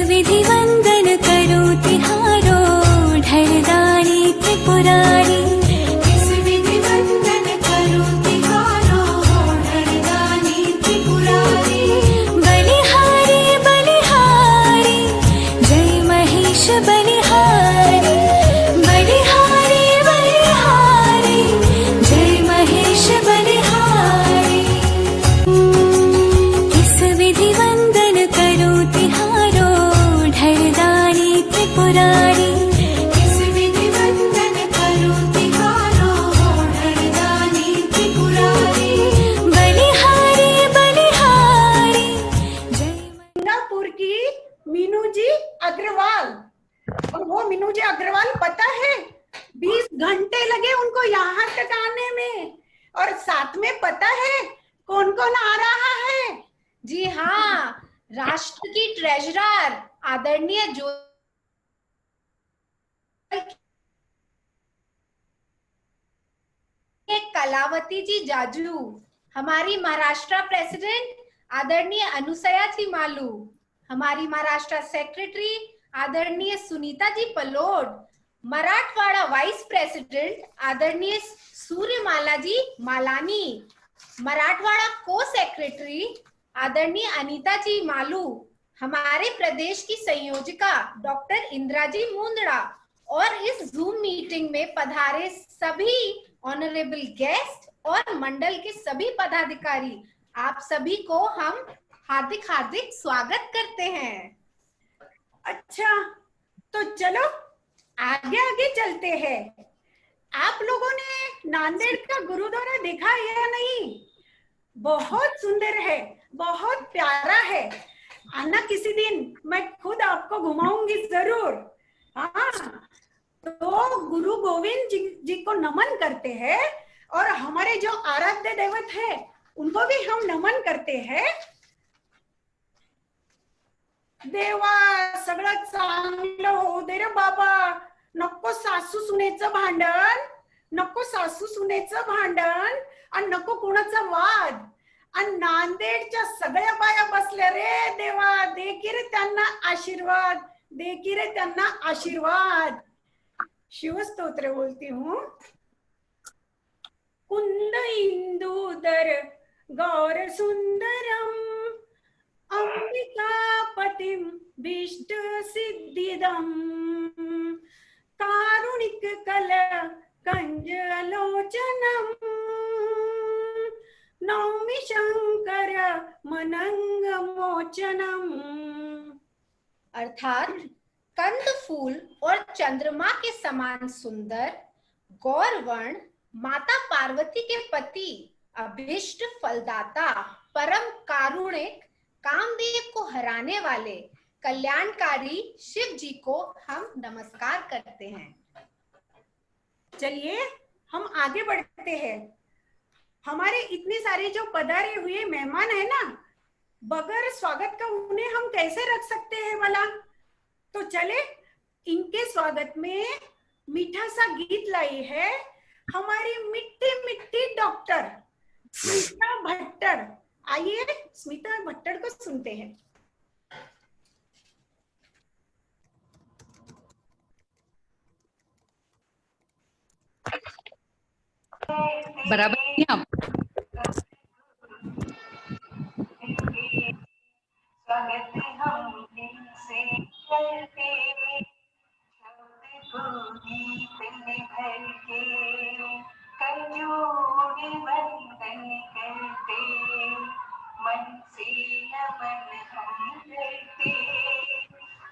विधि वंदन करो तिहारो ढरदारी त्रिपुरारी। किस विधि वंदन करो तिहारो ढरदारी त्रिपुरारी। बलिहारी बलिहारी जय महेश बलिहारी। बलिहारी बलिहारी जय महेश बलिहारी। किस विधि वंदन करो तिहारो ढरदारी त्रिपुरारी। किस विधि वंदन करो तिहारो ढरदारी त्रिपुरारी। बलिहारी बलिहारी जय। सिंगापुर की मीनू जी अग्रवाल, और वो मीनू जी अग्रवाल पता है 20 घंटे लगे उनको यहाँ तक आने में। और साथ में पता है कौन कौन आ रहा है? जी हाँ, राष्ट्र की ट्रेजरर आदरणीय जो कलावती जी जाजू, हमारी महाराष्ट्र प्रेसिडेंट आदरणीय अनुसया जी मालू, हमारी महाराष्ट्र सेक्रेटरी आदरणीय सुनीता जी पलोड, मराठवाड़ा वाइस प्रेसिडेंट आदरणीय सूर्यमाला जी मालानी, मराठवाड़ा को सेक्रेटरी आदरणीय अनीता जी मालू, हमारे प्रदेश की संयोजिका डॉक्टर इंदिरा जी मुंदड़ा, और इस जूम मीटिंग में पधारे सभी ऑनरेबल गेस्ट और मंडल के सभी पदाधिकारी, आप सभी को हम हार्दिक हार्दिक स्वागत करते हैं। अच्छा, तो चलो आगे आगे चलते हैं। आप लोगों ने नांदेड़ का गुरुद्वारा देखा है या नहीं? बहुत सुंदर है, बहुत प्यारा है। आना किसी दिन, मैं खुद आपको घुमाऊंगी जरूर। हाँ, तो गुरु गोविंद जी को नमन करते हैं, और हमारे जो आराध्य दैवत है उनको भी हम नमन करते हैं। देवा सगळं चांगलं होऊ दे रे बाबा, नको सासू सुनेचं भांडण, नको सासू सुनेचं भांडण, आणि नको कुणाचा वाद। आणि नांदेडच्या सगळ्या बाया बसल्या रे देवा, दे की रे त्यांना आशीर्वाद, दे की रे त्यांना आशीर्वाद। शिवस्तोत्र बोलती हूँ। कुंद इंदुदर गौर सुंदरम अंबिकापतिं भीष्ट सिद्धिदं कारुणिक कल कंजलोचनम नौमि शंकर मनंग मोचनम। अर्थात कंद फूल और चंद्रमा के समान सुंदर गौरवर्ण माता पार्वती के पति, अभीष्ट फलदाता, परम कारुणिक, कामदेव को हराने वाले कल्याणकारी शिव जी को हम नमस्कार करते हैं। चलिए हम आगे बढ़ते हैं। हमारे इतने सारे जो पधारे हुए मेहमान है ना, बगैर स्वागत का उन्हें हम कैसे रख सकते हैं भला? तो चले इनके स्वागत में मीठा सा गीत लाई है हमारी मिट्टी मिट्टी डॉक्टर स्मिता भट्टर। आइए स्मिता भट्टर को सुनते हैं। बराबर नहीं आप? स्वागत हम दिल से करते, शब्द को गीत में भर के, करजोड़े बंधन करते, मन से नमन हम करते।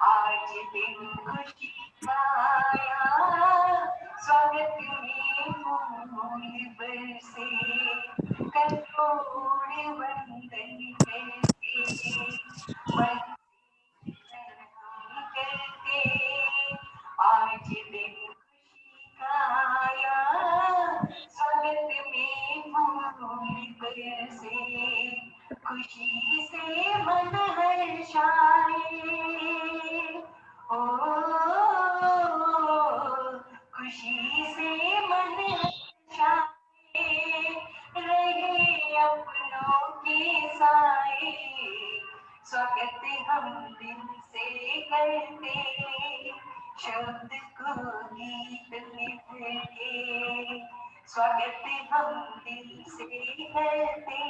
आज दिन खुशी का आया, स्वागत में फूल बरसे, करजोड़े बंधन करते, मन करते। आज दिन खुशी का आया, स्वागत में फूल बरसे, खुशी से मन हर्षाए, ओ खुशी से मन हर्षाए, रहे अपनों के साए, स्वागत हम दिल से करते, शब्द को गीत में भर के। स्वागत हम दिल से करते,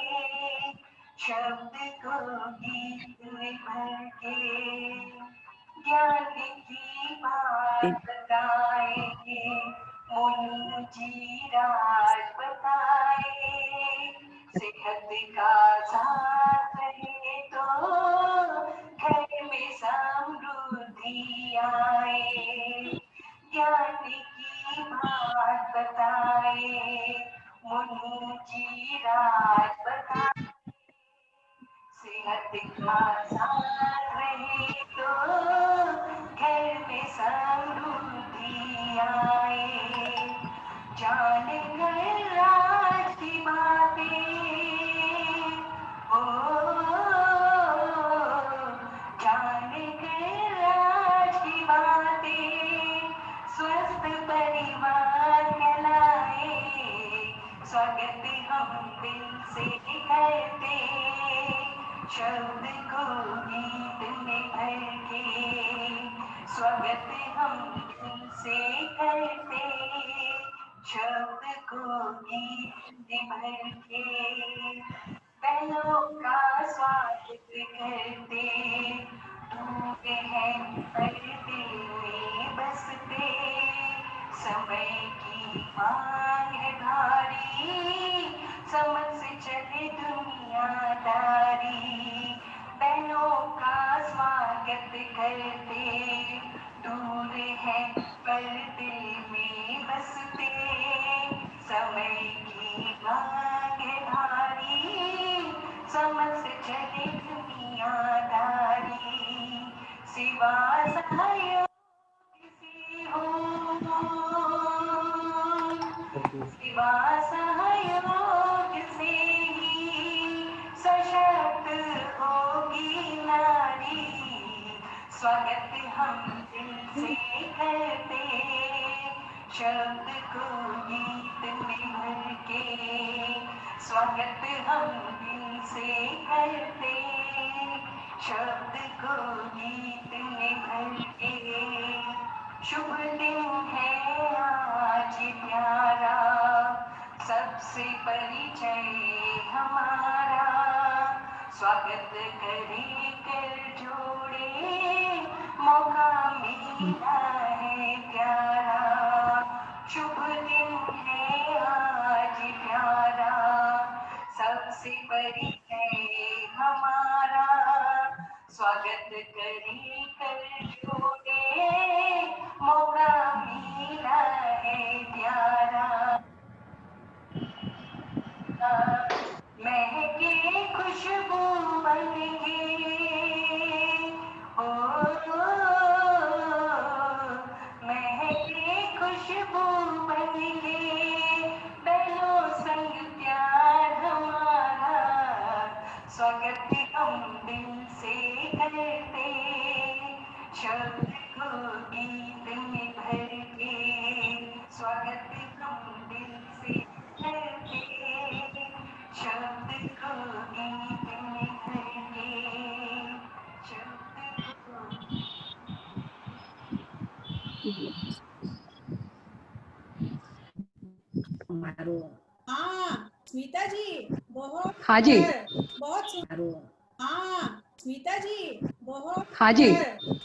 शब्द को गीत में भर के। ज्ञान की बात बताएंगे, मुनि जी राज बताए। सेहत का साथ रहे तो घर में समृद्धि आए। ज्ञान की बात बताए, मुनि जी राज बताए। सेहत का साथ रहे तो घर में समृद्धि आए। जान गए राज की बातें, ओ जान गए राज की बातें, स्वस्थ परिवार कहलाए। स्वागत हम दिल से करते, शब्द को गीत में भर के। स्वागत हम दिल से करते, शब्द को गीत में भर के। बहनों का स्वागत करते, दूर हैं पर दिल में बसते। समय की मांग है भारी, समझ से चले दुनियादारी। बहनों का स्वागत करते, दूर है पर दिल में बसते। समय की मांग है भारी, समझ से चले दुनियादारी। सिवा सहयोग किसी हो, सिवा सहयोग से ही सशक्त होगी नारी। स्वागत हम दिल से करते, शब्द को गीत में भर के। स्वागत हम दिल से करते, शब्द को गीत में भर के। शुभ दिन है आज प्यारा, सबसे परिचय हमारा। स्वागत करे कर जोड़े, मौका मिला है प्यारा। शुभ दिन है आज प्यारा, सबसे परिचय हमारा। स्वागत करे कर जोड़े, मौका मिला है प्यारा। महके खुशबू बनके, हो महके खुशबू बनके। बहनों संग प्यार हमारा, स्वागत हम दिल से करते, शब्द को गीत में भर के। स्वागत हम दिल से करते, शब्द को गीत में भर के। शब्द को हाँ स्मिता जी बहुत हाँ जी। बहुत सुंदर। हाँ स्मिता जी बहुत हाँ जी।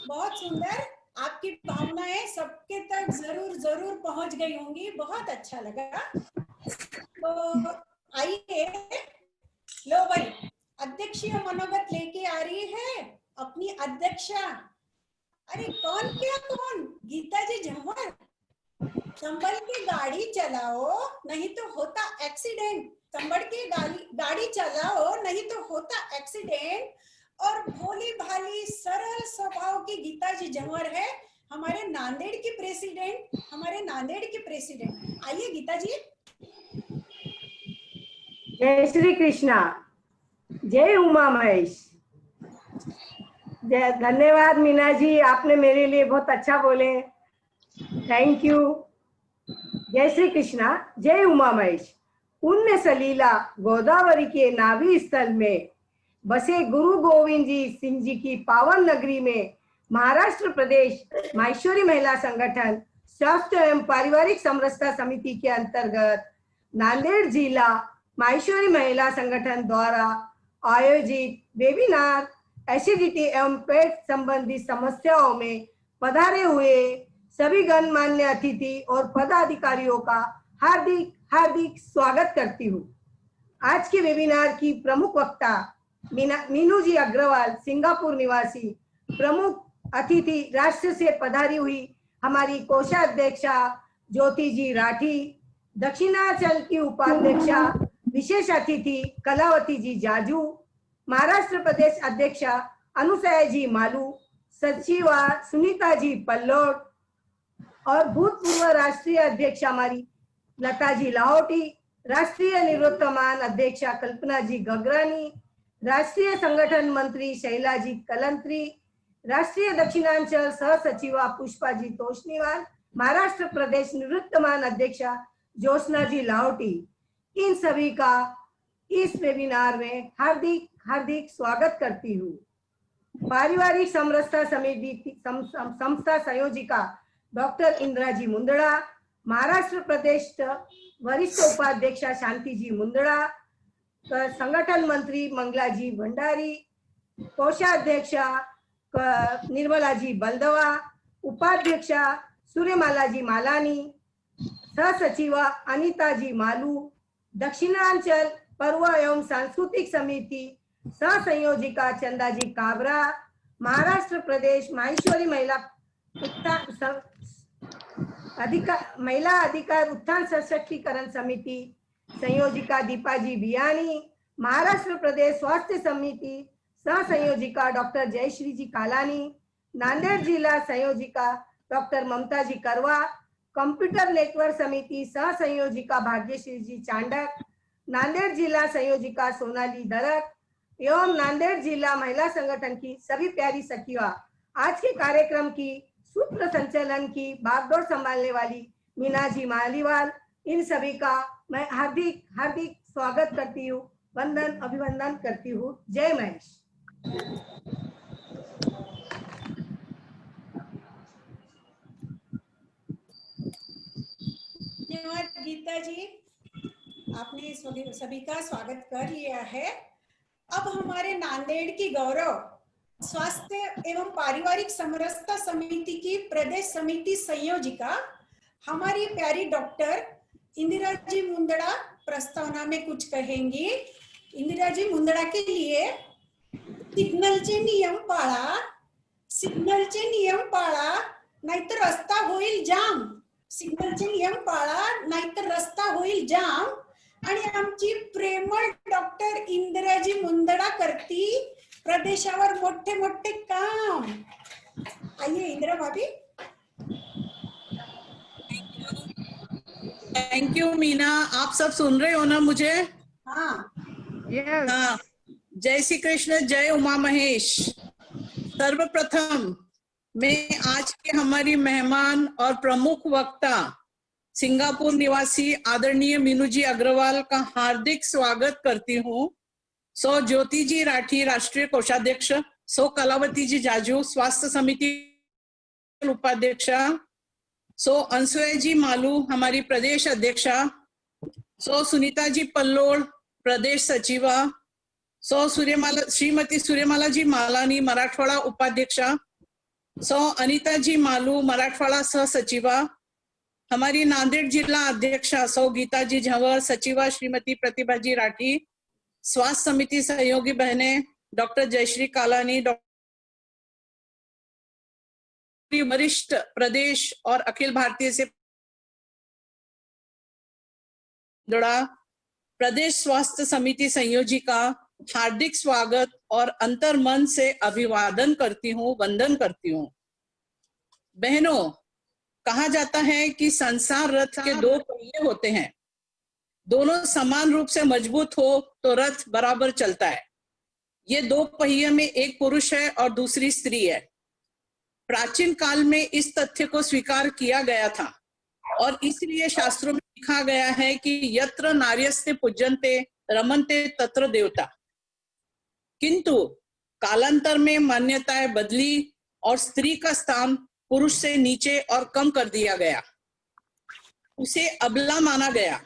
बहुत सुंदर। आपकी भावनाएं सबके तक जरूर जरूर पहुंच गई होंगी, बहुत अच्छा लगा। तो आइए, लो भाई, अध्यक्षीय मनोगत लेके आ रही है अपनी अध्यक्षा। अरे कौन क्या कौन, गीता जी झंवर। संभल के गाड़ी चलाओ नहीं तो होता एक्सीडेंट, संभल के गाड़ी चलाओ नहीं तो होता एक्सीडेंट। और भोली भाली सरल स्वभाव की गीता जी झंवर है हमारे नांदेड़ की प्रेसिडेंट, हमारे नांदेड़ की प्रेसिडेंट। आइए गीता जी। जय श्री कृष्णा, जय उमा महेश। धन्यवाद मीना जी, आपने मेरे लिए बहुत अच्छा बोले, थैंक यू। जय श्री कृष्णा, जय उमा महेश। पुण्य सलीला गोदावरी के नाभि स्थल में बसे गुरु गोविंद जी सिंह जी की पावन नगरी में महाराष्ट्र प्रदेश माहेश्वरी महिला संगठन स्वास्थ्य एवं पारिवारिक समरसता समिति के अंतर्गत नांदेड़ जिला माहेश्वरी महिला संगठन द्वारा आयोजित वेबिनार एसिडिटी एवं पेट संबंधी समस्याओं में पधारे हुए सभी गणमान्य अतिथि और पदाधिकारियों का हार्दिक हार्दिक स्वागत करती हूँ। आज के वेबिनार की प्रमुख वक्ता मीनू जी अग्रवाल, सिंगापुर निवासी, प्रमुख अतिथि राष्ट्र से पधारी हुई हमारी कोषाध्यक्षा ज्योति जी राठी, दक्षिणांचल की उपाध्यक्षा विशेष अतिथि कलावती जी जाजू, महाराष्ट्र प्रदेश अध्यक्षा अनुसया जी मालू, सचिवा सुनीता जी पल्लोड और भूतपूर्व राष्ट्रीय अध्यक्षा हमारी लता जी लाहौटी, राष्ट्रीय निवृत्तमान अध्यक्षा कल्पना जी गगरानी, राष्ट्रीय संगठन मंत्री शैला जी कलंत्री, राष्ट्रीय दक्षिणांचल सह सचिवा पुष्पा जी तोषनीवाल, महाराष्ट्र प्रदेश निवृत्तमान अध्यक्षा ज्योत्सना जी लाहौटी, इन सभी का इस वेबिनार में हार्दिक हार्दिक स्वागत करती हूँ। पारिवारिक समरसता समिति संस्था संयोजिका डॉक्टर इंदिरा जी मुंदड़ा, महाराष्ट्र प्रदेश वरिष्ठ उपाध्यक्षा शांति जी मुंदड़ा, संगठन मंत्री मंगला जी भंडारी, कोषाध्यक्षा निर्मला जी बलदवा, उपाध्यक्षा सूर्यमाला जी मालानी, सह सचिवा अनिता जी मालू, दक्षिणांचल पर्व एवं सांस्कृतिक समिति सह संयोजिका चंदा जी काबरा, महाराष्ट्र प्रदेश माहेश्वरी महिला अधिकार उत्थान सशक्तिकरण समिति संयोजिका दीपा जी बियानी, महाराष्ट्र प्रदेश स्वास्थ्य समिति सह संयोजिका डॉक्टर जयश्री जी कालानी, नांदेड़ जिला संयोजिका डॉक्टर ममता जी करवा, कंप्यूटर नेटवर्क समिति सह संयोजिका भाग्यश्री जी चांडक, नांदेड़ जिला संयोजिका सोनाली दरक एवं नांदेड़ जिला महिला संगठन की सभी प्यारी सखिया, आज के कार्यक्रम की सूत्र संचालन की बागडोर संभालने वाली मीना जी मालीवाल, इन सभी का मैं हार्दिक हार्दिक स्वागत करती हूँ, वंदन अभिवंदन करती हूँ। जय महेश। धन्यवाद गीता जी, आपने सभी का स्वागत कर लिया है। अब हमारे नांदेड़ की गौरव स्वास्थ्य एवं पारिवारिक समरसता समिति की प्रदेश समिति संयोजिका हमारी प्यारी डॉक्टर इंदिरा जी मुंदड़ा प्रस्तावना में कुछ कहेंगी। इंदिरा जी मुंदड़ा के लिए सिग्नलचे नियम पाळा नाहीतर रस्ता होईल जाम, सिग्नलचे नियम पाळा नाहीतर रस्ता होईल जाम। आणि आमची प्रेमळ डॉक्टर इंदिराजी मुंदड़ा करती प्रदेशावर मोठे मोठे काम। आइए इंदिरा भाभी। थैंक यू मीना, आप सब सुन रहे हो ना मुझे? हाँ हाँ। जय श्री कृष्ण, जय उमा महेश। सर्वप्रथम मैं आज के हमारी मेहमान और प्रमुख वक्ता सिंगापुर निवासी आदरणीय मीनू जी अग्रवाल का हार्दिक स्वागत करती हूँ। सो ज्योति जी राठी राष्ट्रीय कोषाध्यक्ष, सो कलावती जी जाजू स्वास्थ्य समिति उपाध्यक्षा, सो अनुसया जी मालू हमारी प्रदेश अध्यक्षा, सो सुनीता जी पल्लोड प्रदेश सचिवा, सो श्रीमती सूर्यमाला जी मालानी मराठवाड़ा उपाध्यक्षा, सो अनिता जी मालू मराठवाड़ा सह सचिवा, हमारी नांदेड़ जिला अध्यक्षा सो गीता जी झंवर, सचिवा श्रीमती प्रतिभा जी राठी, स्वास्थ्य समिति सहयोगी बहने डॉक्टर जयश्री कालानी, वरिष्ठ प्रदेश और अखिल भारतीय से जुड़ा प्रदेश स्वास्थ्य समिति संयोजिका, हार्दिक स्वागत और अंतर्मन से अभिवादन करती हूँ, वंदन करती हूँ। बहनों, कहा जाता है कि संसार रथ के दो पहिए होते हैं, दोनों समान रूप से मजबूत हो तो रथ बराबर चलता है। ये दो पहिए में एक पुरुष है और दूसरी स्त्री है। प्राचीन काल में इस तथ्य को स्वीकार किया गया था और इसलिए शास्त्रों में लिखा गया है कि यत्र नार्यस्ते पूज्यन्ते रमन्ते तत्र देवता। किंतु कालांतर में मान्यताएं बदली और स्त्री का स्थान पुरुष से नीचे और कम कर दिया गया, उसे अबला माना गया।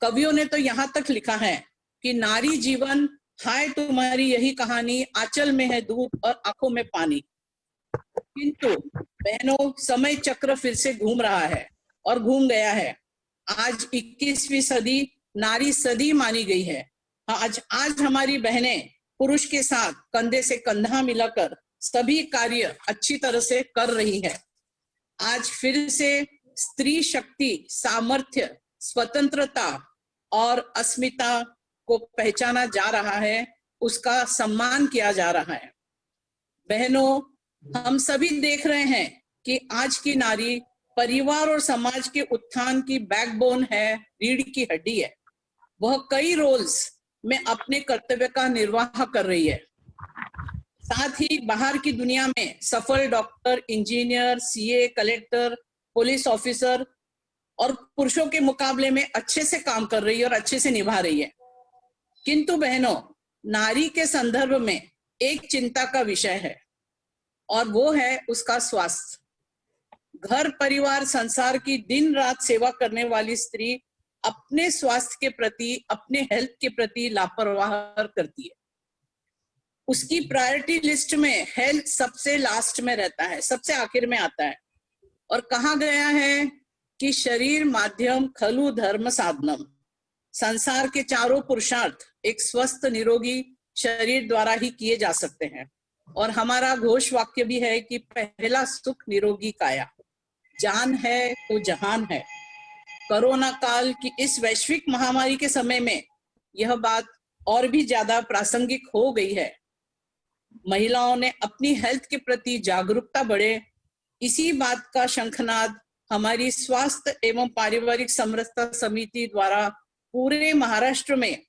कवियों ने तो यहाँ तक लिखा है कि नारी जीवन, हाय तुम्हारी यही कहानी, आंचल में है दूध और आंखों में पानी। किंतु बहनों, समय चक्र फिर से घूम रहा है और घूम गया है। आज 21वीं सदी नारी सदी मानी गई है। आज हमारी बहनें पुरुष के साथ कंधे से कंधा मिलाकर सभी कार्य अच्छी तरह से कर रही है। आज फिर से स्त्री शक्ति, सामर्थ्य, स्वतंत्रता और अस्मिता को पहचाना जा रहा है, उसका सम्मान किया जा रहा है। बहनों, हम सभी देख रहे हैं कि आज की नारी परिवार और समाज के उत्थान की बैकबोन है, रीढ़ की हड्डी है। वह कई रोल्स में अपने कर्तव्य का निर्वाह कर रही है। साथ ही बाहर की दुनिया में सफल doctor, engineer, CA, collector, police officer और पुरुषों के मुकाबले में अच्छे से काम कर रही है और अच्छे से निभा रही है। किंतु बहनों, नारी के संदर्भ में एक चिंता का विषय है और वो है उसका स्वास्थ्य। घर, परिवार, संसार की दिन रात सेवा करने वाली स्त्री अपने स्वास्थ्य के प्रति, अपने हेल्थ के प्रति लापरवाह करती है। उसकी प्रायोरिटी लिस्ट में हेल्थ सबसे लास्ट में रहता है, सबसे आखिर में आता है। और कहा गया है कि शरीर माध्यम खलु धर्म साधनम, संसार के चारों पुरुषार्थ एक स्वस्थ निरोगी शरीर द्वारा ही किए जा सकते हैं। और हमारा घोष वाक्य भी है कि पहला सुख निरोगी काया, जान है तो जहान है। कोरोना काल की इस वैश्विक महामारी के समय में यह बात और भी ज्यादा प्रासंगिक हो गई है। महिलाओं ने अपनी हेल्थ के प्रति जागरूकता बढ़े, इसी बात का शंखनाद हमारी स्वास्थ्य एवं पारिवारिक समरसता समिति द्वारा पूरे महाराष्ट्र में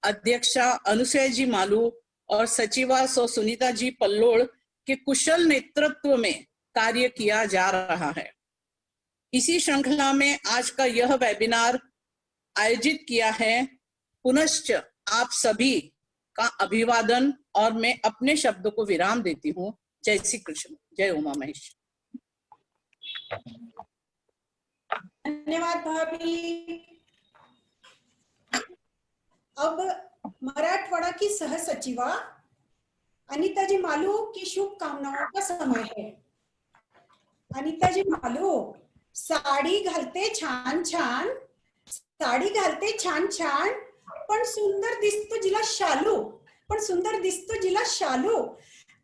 अध्यक्षा अनुसुया जी मालू और सचिवा सुनीता जी पल्लोड के कुशल नेतृत्व में कार्य किया जा रहा है। इसी श्रृंखला में आज का यह वेबिनार आयोजित किया है। पुनश्च आप सभी का अभिवादन और मैं अपने शब्दों को विराम देती हूँ। जय श्री कृष्ण, जय उमा महेश। धन्यवाद भाभी। अब मराठवाड़ा की सह सचिवा अनीता जी मालू की शुभकामनाओं का समय है। अनीता जी मालू, साडी घालते छान छान, साडी घालते छान छान, पण सुंदर दिसतो जिला शालू, पण सुंदर दिसतो जिला शालू,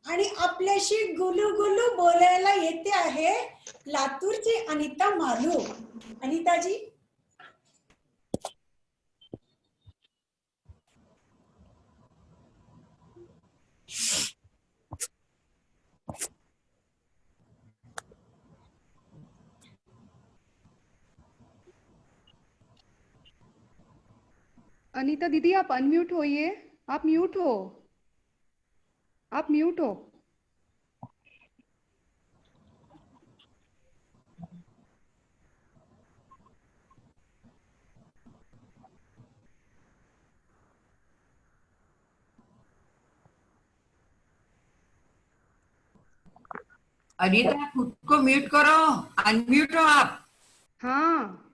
आणि आपल्याशी गुलू गुलू बोलायला येते आहे लातूरची अनीता मालू। अनीता जी। अनीता दीदी, आप अनम्यूट होइए। आप म्यूट हो, आप म्यूट हो। अनीता, खुद को म्यूट करो, अनम्यूट हो आप। हाँ,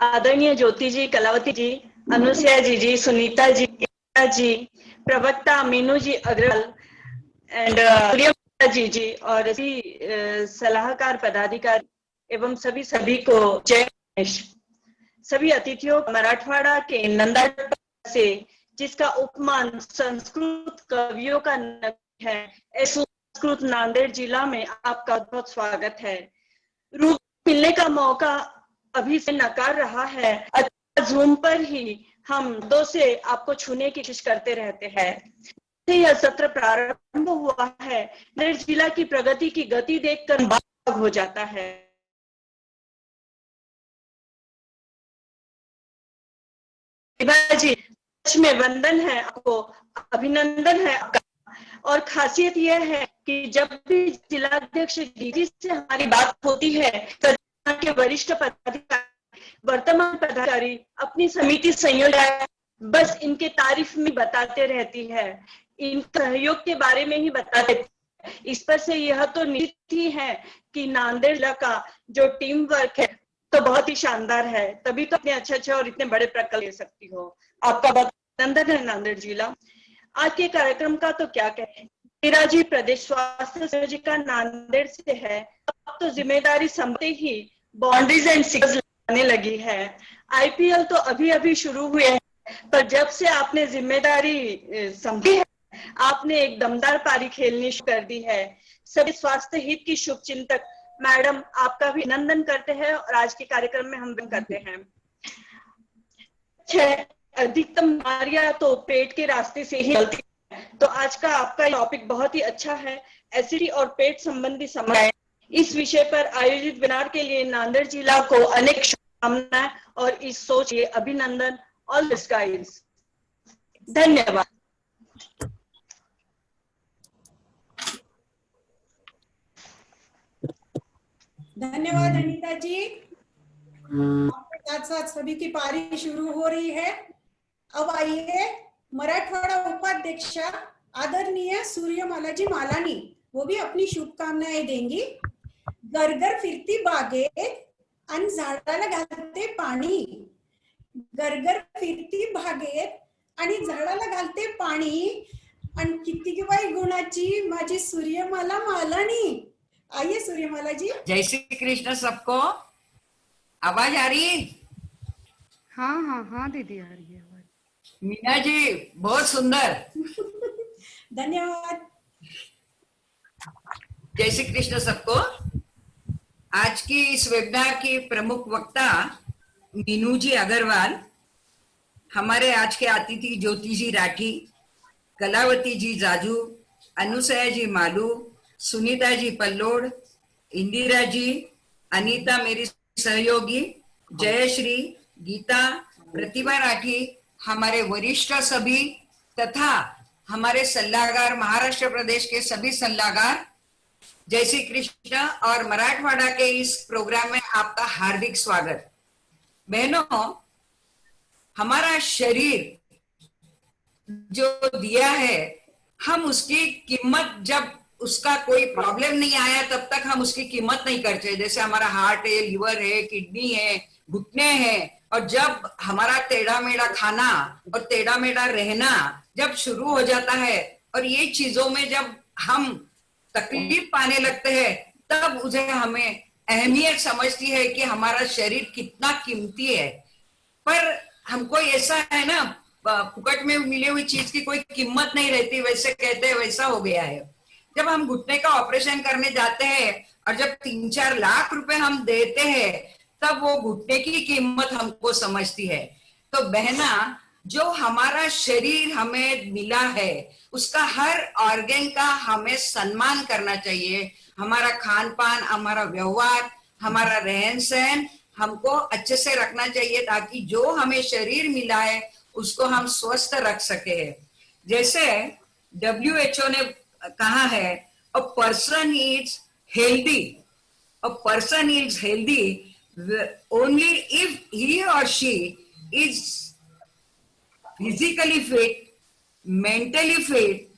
आदरणीय ज्योति जी, कलावती जी, अनुसुया जी, सुनीता जी, जी, प्रवक्ता मीनू जी अग्रवाल एंड जी और सलाहकार पदाधिकारी एवं सभी को जय गणेश। सभी अतिथियों, मराठवाड़ा के नंदा से जिसका उपमान संस्कृत कवियों का नगरी है, ऐसे संस्कृत नांदेड़ जिला में आपका बहुत स्वागत है। रूप मिलने का मौका अभी से नकार रहा है, जूम पर ही हम दो से आपको छूने की कोशिश करते रहते हैं। यह सत्र प्रारंभ हुआ है, नांदेड़ जिला की प्रगति की गति देखकर बाग हो जाता है। जी, में वंदन है आपको, अभिनंदन है आपका। और खासियत यह है कि जब भी जिलाध्यक्ष दीदी से हमारी बात होती है तो के वरिष्ठ पदाधिकारी वर्तमान पदाधिकारी, अपनी समिति संयोजक बस इनके तारीफ में बताते रहती है, इन सहयोग के बारे में ही बताते हैं। इस पर से यह तो निश्चित ही है कि नांदेड़ जिला का जो टीम वर्क है तो बहुत ही शानदार है, तभी तो इतने अच्छे और इतने बड़े प्रकल्प ले सकती हो। आपका बहुत अभिनंदन है नांदेड़ जिला। आज के कार्यक्रम का तो क्या कहें, मेरा जी प्रदेश स्वास्थ्य संयोजिका नांदेड़ से है। अब तो जिम्मेदारी संभालते ही बाउंड्रीज एंड सिक्स लाने लगी है। आईपीएल तो अभी अभी शुरू हुए हैं, पर जब से आपने जिम्मेदारी संभाली है, आपने एक दमदार पारी खेलनी शुरू कर दी है। सभी स्वास्थ्य हित की शुभचिंतक मैडम आपका भी अभिनंदन करते हैं और आज के कार्यक्रम में हम भी करते हैं। अधिकतम बीमारियां तो पेट के रास्ते से ही चलती है, तो आज का आपका टॉपिक बहुत ही अच्छा है, एसिडिटी और पेट संबंधी समस्याएं। इस विषय पर आयोजित वेबिनार के लिए नांदेड़ जिला को अनेक शुभकामनाएं और इस सोच के अभिनंदन। ऑल दिस गाइस, धन्यवाद। धन्यवाद अनीता जी। आपके साथ साथ सभी की पारी शुरू हो रही है। अब आइए मराठवाड़ा उपाध्यक्ष आदरणीय सूर्यमालाजी मालानी, वो भी अपनी शुभकामनाएं देंगी। गरगर फिरती बागेत आणि झाडाला घालते पाणी, गरगर फिरती बागेत आणि झाडाला घालते पाणी, आणि किती बाई गुणाची माझी सूर्यमाला मालानी। आइए सूर्यमाला जी। जय श्री कृष्ण सबको। आवाज आ रही? हाँ हाँ हाँ दीदी आ रही है आवाज। मीना जी बहुत सुंदर। धन्यवाद। जय श्री कृष्ण सबको। आज की इस वेबिनार की प्रमुख वक्ता मीनू जी अग्रवाल, हमारे आज के अतिथि ज्योति जी राठी, कलावती जी जाजू, अनुसया जी मालू, सुनीता जी पल्लोड, इंदिरा जी, अनीता मेरी सहयोगी, जयश्री, गीता, प्रतिभा राठी, हमारे वरिष्ठ सभी तथा हमारे सल्लागार, महाराष्ट्र प्रदेश के सभी सल्लागार, जय श्री कृष्ण और मराठवाड़ा के इस प्रोग्राम में आपका हार्दिक स्वागत। बहनों, हमारा शरीर जो दिया है, हम उसकी कीमत, जब उसका कोई प्रॉब्लम नहीं आया तब तक हम उसकी कीमत नहीं करते। जैसे हमारा हार्ट है, लिवर है, किडनी है, घुटने हैं, और जब हमारा टेढ़ा मेढ़ा खाना और टेढ़ा मेढ़ा रहना जब शुरू हो जाता है और ये चीजों में जब हम तकलीफ पाने लगते हैं, तब उसे हमें अहमियत समझती है कि हमारा शरीर कितना कीमती है। पर हमको ऐसा है ना, फुकट में मिली हुई चीज की कोई कीमत नहीं रहती, वैसे कहते हैं, वैसा हो गया है। जब हम घुटने का ऑपरेशन करने जाते हैं और जब 3-4 लाख रुपए हम देते हैं, तब वो घुटने की कीमत हमको समझती है। तो बहना, जो हमारा शरीर हमें मिला है, उसका हर ऑर्गन का हमें सम्मान करना चाहिए। हमारा खान पान, हमारा व्यवहार, हमारा रहन सहन हमको अच्छे से रखना चाहिए, ताकि जो हमें शरीर मिला है उसको हम स्वस्थ रख सके। जैसे WHO ने कहा है, a person is healthy only if he or she is physically fit, mentally fit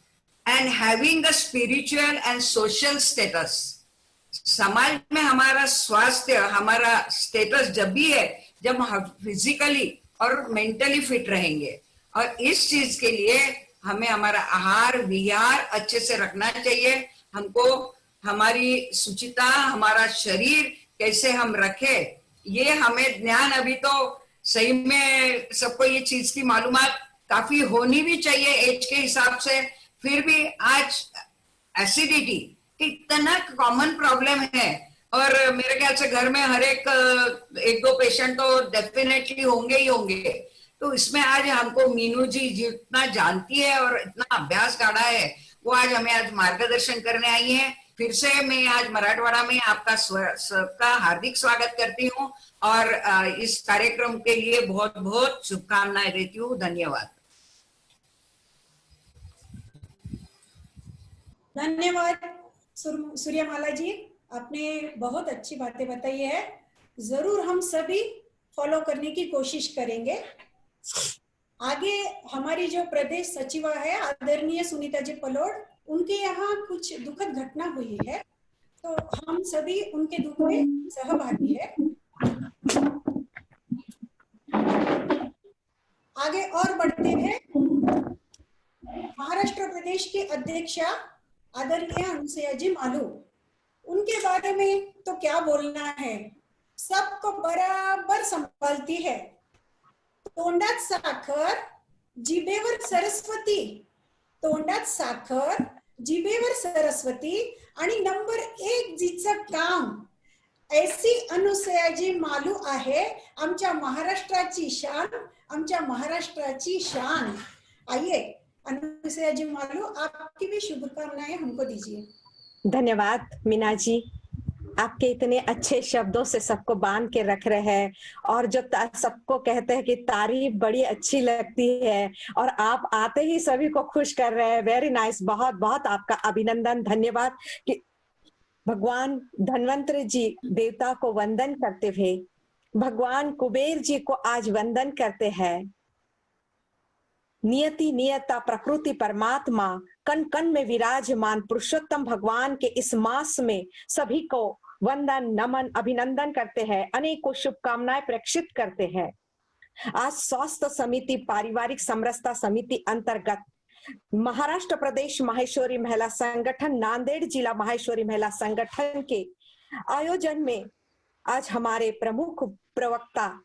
and having a spiritual and social status. समाज में हमारा स्वास्थ्य, हमारा स्टेटस जब भी है जब हम फिजिकली और मेंटली फिट रहेंगे। और इस चीज के लिए हमें हमारा आहार विहार अच्छे से रखना चाहिए। हमको हमारी सुचिता, हमारा शरीर कैसे हम रखे, ये हमें ज्ञान अभी तो सही में सबको ये चीज की मालूमात काफी होनी भी चाहिए एज के हिसाब से। फिर भी आज एसिडिटी इतना कॉमन प्रॉब्लम है और मेरे ख्याल से घर में हर एक 1-2 पेशेंट तो डेफिनेटली होंगे ही होंगे। तो इसमें आज हमको मीनू जी जितना जानती है और इतना अभ्यास गाढ़ा है, वो आज हमें आज मार्गदर्शन करने आई है। फिर से मैं आज मराठवाड़ा में आपका सबका हार्दिक स्वागत करती हूँ और इस कार्यक्रम के लिए बहुत बहुत शुभकामनाएं देती हूँ। धन्यवाद। धन्यवाद सूर्यमाला जी, आपने बहुत अच्छी बातें बताई है। जरूर हम सभी फॉलो करने की कोशिश करेंगे। आगे हमारी जो प्रदेश सचिवा है आदरणीय सुनीता जी पलोड, उनके यहाँ कुछ दुखद घटना हुई है, तो हम सभी उनके दुख में सहभागी है। आगे और बढ़ते हैं। महाराष्ट्र प्रदेश की अध्यक्षा आदरणीय अनुसुया जी मालू, उनके बारे में तो क्या बोलना है, सबको बराबर संभालती है। तोंडात साखर जिभेवर सरस्वती, तोंडात साखर जिभेवर सरस्वती आणि नंबर 1 जिचं काम, ऐसी अनुसयाजी मालू आहे आमच्या महाराष्ट्राची शान, आमच्या महाराष्ट्राची शान। आइए अनुसयाजी मालू, आपकी भी शुभकामनाएं हमको दीजिए। धन्यवाद मीना जी, आपके इतने अच्छे शब्दों से सबको बांध के रख रहे हैं, और जो सबको कहते हैं कि तारीफ बड़ी अच्छी लगती है, और आप आते ही सभी को खुश कर रहे हैं। वेरी नाइस, बहुत बहुत आपका अभिनंदन, धन्यवाद। कि भगवान धन्वंतरि जी देवता को वंदन करते हुए भगवान कुबेर जी को आज वंदन करते हैं। नियति नियता प्रकृति परमात्मा कण कण में विराजमान पुरुषोत्तम भगवान के इस मास में सभी को वंदन नमन अभिनंदन करते हैं, अनेकों शुभकामनाएं प्रेषित करते हैं। आज स्वास्थ्य समिति पारिवारिक समरसता समिति अंतर्गत महाराष्ट्र प्रदेश माहेश्वरी महिला संगठन नांदेड़ जिला माहेश्वरी महिला संगठन के आयोजन में आज हमारे प्रमुख प्रवक्ता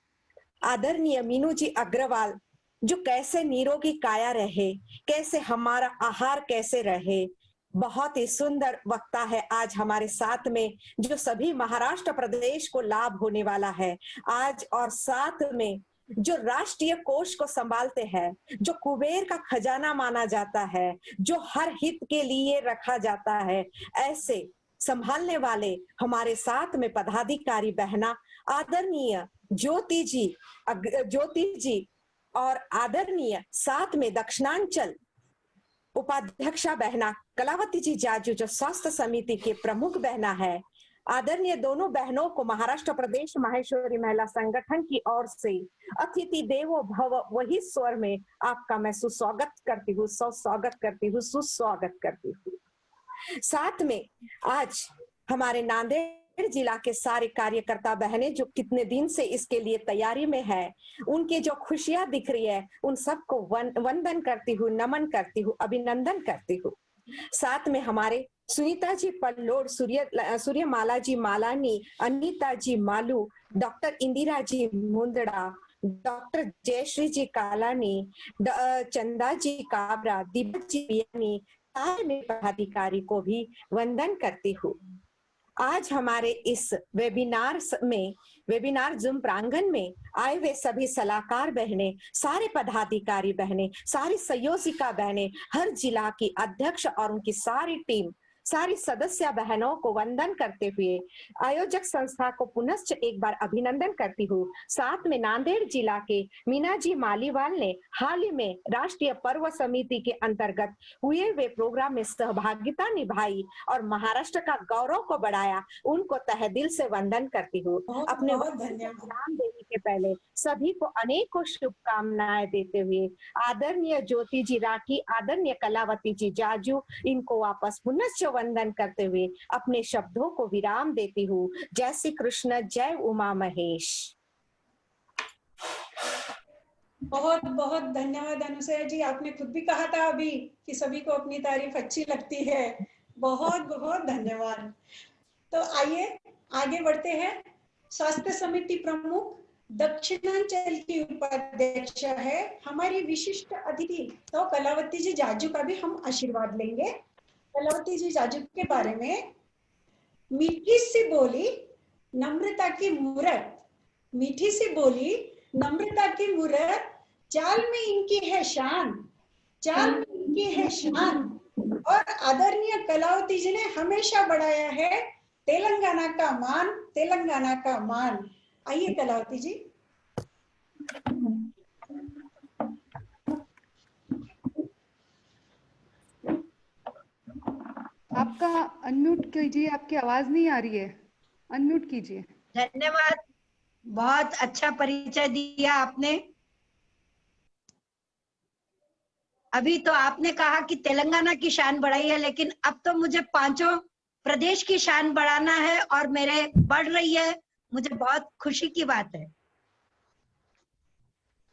आदरणीय मीनू जी अग्रवाल, जो कैसे निरोगी काया रहे, कैसे हमारा आहार कैसे रहे, बहुत ही सुंदर वक्ता है आज हमारे साथ में, जो सभी महाराष्ट्र प्रदेश को लाभ होने वाला है आज। और साथ में जो राष्ट्रीय कोष को संभालते हैं, जो कुबेर का खजाना माना जाता है, जो हर हित के लिए रखा जाता है, ऐसे संभालने वाले हमारे साथ में पदाधिकारी बहना आदरणीय ज्योति जी और आदरणीय साथ में दक्षिणांचल उपाध्यक्षा बहना कलावती जी जाजू, जो स्वास्थ्य समिति के प्रमुख बहना है। आदरणीय दोनों बहनों को महाराष्ट्र प्रदेश माहेश्वरी महिला संगठन की ओर से अतिथि देवो भव वही स्वर में आपका मैं सुस्वागत करती हूँ, सुस्वागत करती हूँ। साथ में आज हमारे नांदेड़ जिला के सारे कार्यकर्ता बहनें जो कितने दिन से इसके लिए तैयारी में है, उनके जो खुशियां दिख रही है, उन सबको वंदन करती हूँ, नमन करती हूँ, अभिनंदन करती हूँ। साथ में हमारे सुनीता जी पल्लोड, सूर्यमाला जी मालानी, अनीता जी मालू, डॉक्टर इंदिरा जी मुंदड़ा, डॉक्टर जयश्री जी कालानी, चंदा जी काबरा, दीपक जी बियानी, सारे पदाधिकारी को भी वंदन करती हूँ। आज हमारे इस वेबिनार जूम प्रांगण में आए हुए सभी सलाहकार बहनें, सारे पदाधिकारी बहनें, सारी संयोजिका बहनें, हर जिला की अध्यक्ष और उनकी सारी टीम, सारी सदस्य बहनों को वंदन करते हुए आयोजक संस्था को पुनश्च एक बार अभिनंदन करती हूँ। साथ में नांदेड़ जिला के मीना जी मालीवाल ने हाल ही में राष्ट्रीय पर्व समिति के अंतर्गत हुए हुए प्रोग्राम में सहभागिता निभाई और महाराष्ट्र का गौरव को बढ़ाया, उनको तहे दिल से वंदन करती हूँ। अपने नाम देने के पहले सभी को अनेकों शुभकामनाएं देते हुए आदरणीय ज्योति जी राठी, आदरणीय कलावती जी जाजू, इनको वापस पुनश्च वंदन करते हुए अपने शब्दों को विराम देती हूँ। जय श्री कृष्ण, जय उमा महेश। बहुत बहुत धन्यवाद अनुसया जी, आपने खुद भी कहा था अभी कि सभी को अपनी तारीफ अच्छी लगती है। बहुत बहुत धन्यवाद। तो आइए आगे बढ़ते हैं। स्वास्थ्य समिति प्रमुख दक्षिणांचल की उपाध्यक्ष है हमारी विशिष्ट अतिथि, तो कलावती जी जाजू का भी हम आशीर्वाद लेंगे। कलावती जी जाजू के बारे में, मीठी सी बोली नम्रता की मूरत, मीठी सी बोली नम्रता की मूरत, चाल में इनकी है शान, चाल में इनकी है शान। और आदरणीय कलावती जी ने हमेशा बढ़ाया है तेलंगाना का मान, तेलंगाना का मान। आइए कलावती जी। आपका अनम्यूट कीजिए, आपकी आवाज नहीं आ रही है, अनम्यूट कीजिए। धन्यवाद बहुत अच्छा परिचय दिया आपने। अभी तो आपने कहा कि तेलंगाना की शान बढ़ाई है, लेकिन अब तो मुझे 5 प्रदेश की शान बढ़ाना है और मेरे बढ़ रही है। मुझे बहुत खुशी की बात है।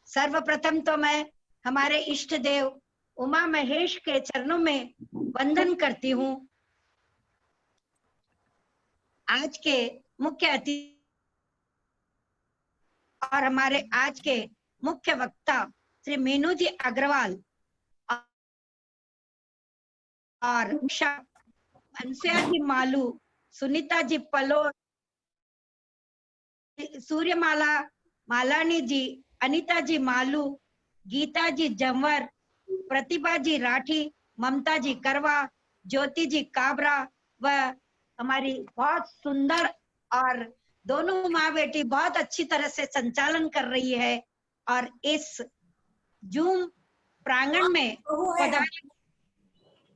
सर्वप्रथम तो मैं हमारे इष्ट देव उमा महेश के चरणों में वंदन करती हूँ। आज के मुख्य अतिथि और हमारे आज के मुख्य वक्ता श्री मीनू जी अग्रवाल और अनुसुया जी मालू, सुनीता जी पलोट, सूर्यमाला मालानी जी, अनीता जी मालू, गीता जी जमवर, प्रतिभा जी राठी, ममता जी करवा, ज्योति जी काबरा व हमारी बहुत सुंदर और दोनों माँ बेटी बहुत अच्छी तरह से संचालन कर रही है। और इस जूम प्रांगण में पधारी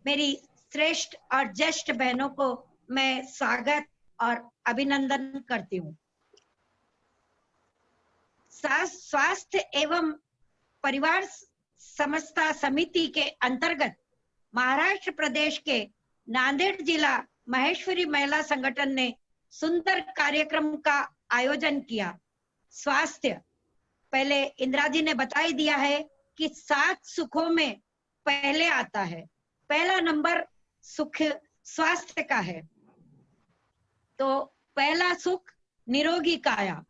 मेरी श्रेष्ठ और ज्येष्ठ बहनों को मैं स्वागत और अभिनंदन करती हूँ। स्वास्थ्य एवं परिवार समस्या समिति के अंतर्गत महाराष्ट्र प्रदेश के नांदेड़ जिला महेश्वरी महिला संगठन ने सुंदर कार्यक्रम का आयोजन किया। स्वास्थ्य, पहले इंदिरा जी ने बता ही दिया है कि 7 सुखों में पहले आता है, पहला नंबर सुख स्वास्थ्य का है। तो पहला सुख निरोगी काया,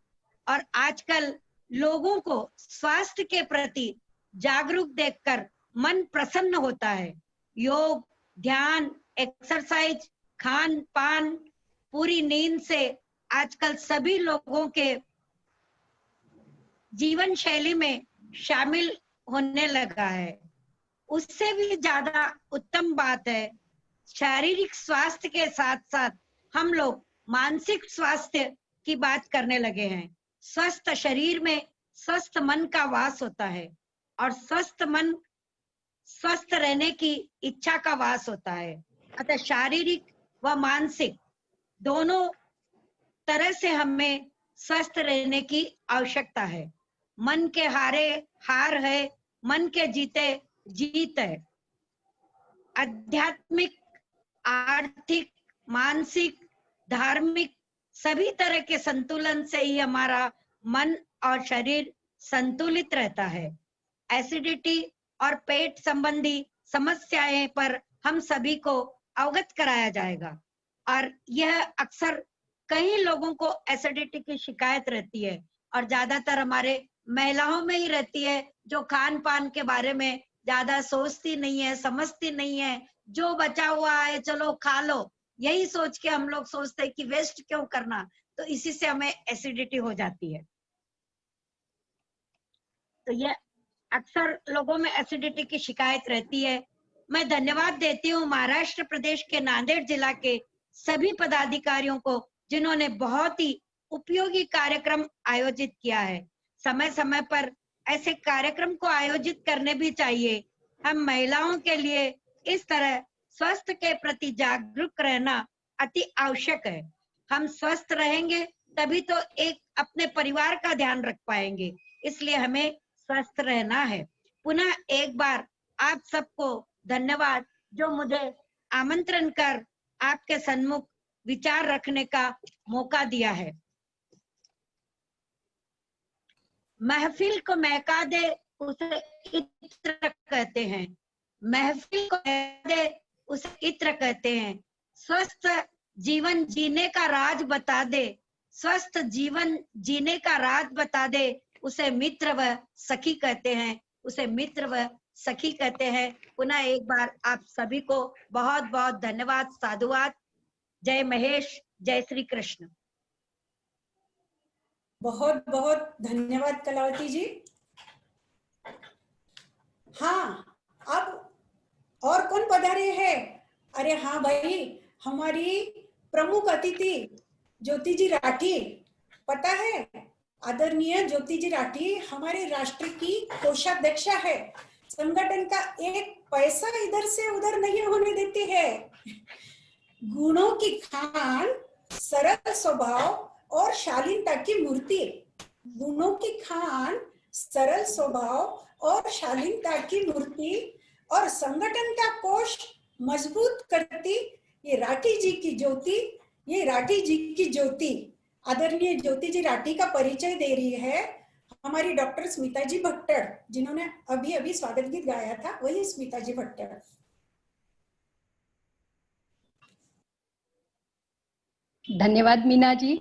और आजकल लोगों को स्वास्थ्य के प्रति जागरूक देखकर मन प्रसन्न होता है। योग, ध्यान, एक्सरसाइज, खान पान, पूरी नींद से आजकल सभी लोगों के जीवन शैली में शामिल होने लगा है। उससे भी ज्यादा उत्तम बात है, शारीरिक स्वास्थ्य के साथ साथ हम लोग मानसिक स्वास्थ्य की बात करने लगे हैं। स्वस्थ शरीर में स्वस्थ मन का वास होता है और स्वस्थ मन स्वस्थ रहने की इच्छा का वास होता है। अतः शारीरिक व मानसिक दोनों तरह से हमें स्वस्थ रहने की आवश्यकता है। मन के हारे हार है, मन के जीते जीत है। आध्यात्मिक, आर्थिक, मानसिक, धार्मिक सभी तरह के संतुलन से ही हमारा मन और शरीर संतुलित रहता है। एसिडिटी और पेट संबंधी समस्याएं पर हम सभी को अवगत कराया जाएगा। और यह अक्सर कई लोगों को एसिडिटी की शिकायत रहती है और ज्यादातर हमारे महिलाओं में ही रहती है, जो खान पान के बारे में ज्यादा सोचती नहीं है, समझती नहीं है। जो बचा हुआ है चलो खा लो, यही सोच के हम लोग सोचते हैं कि वेस्ट क्यों करना, तो इसी से हमें एसिडिटी हो जाती है। तो यह अक्सर लोगों में एसिडिटी की शिकायत रहती है। मैं धन्यवाद देती हूँ महाराष्ट्र प्रदेश के नांदेड़ जिला के सभी पदाधिकारियों को, जिन्होंने बहुत ही उपयोगी कार्यक्रम आयोजित किया है। समय समय पर ऐसे कार्यक्रम को आयोजित करने भी चाहिए। हम महिलाओं के लिए इस तरह स्वास्थ्य के प्रति जागरूक रहना अति आवश्यक है। हम स्वस्थ रहेंगे तभी तो एक अपने परिवार का ध्यान रख पाएंगे, इसलिए हमें स्वस्थ रहना है। पुनः एक बार आप सबको धन्यवाद, जो मुझे आमंत्रण कर आपके सन्मुख विचार रखने का मौका दिया है। महफिल को महका दे उसे इत्र कहते हैं, महफिल को महका दे उसे इत्र कहते हैं। स्वस्थ जीवन जीने का राज बता दे, स्वस्थ जीवन जीने का राज बता दे, उसे मित्र व सखी कहते हैं, उसे मित्र व सखी कहते हैं। पुनः एक बार आप सभी को बहुत बहुत धन्यवाद, साधुवाद। जय महेश, जय श्री कृष्ण। बहुत बहुत धन्यवाद कलावती जी। हाँ, अब और कौन पधारे हैं? अरे हाँ भाई, हमारी प्रमुख अतिथि ज्योति जी राठी, पता है आदरणीय ज्योति जी राठी हमारे राष्ट्र की कोषाध्यक्षा है। संगठन का एक पैसा इधर से उधर नहीं होने देती है। गुणों की खान, सरल स्वभाव और शालीनता की मूर्ति। गुणों की खान, सरल स्वभाव और शालीनता की मूर्ति और संगठन का कोष मजबूत करती ये राठी जी की ज्योति, ये राठी जी की ज्योति। आदरणीय ज्योति जी राठी का परिचय दे रही है हमारी डॉक्टर स्मिता जी भट्टर, जिन्होंने अभी अभी स्वागत गीत गाया था, वही स्मिता जी भट्टर। धन्यवाद मीना जी।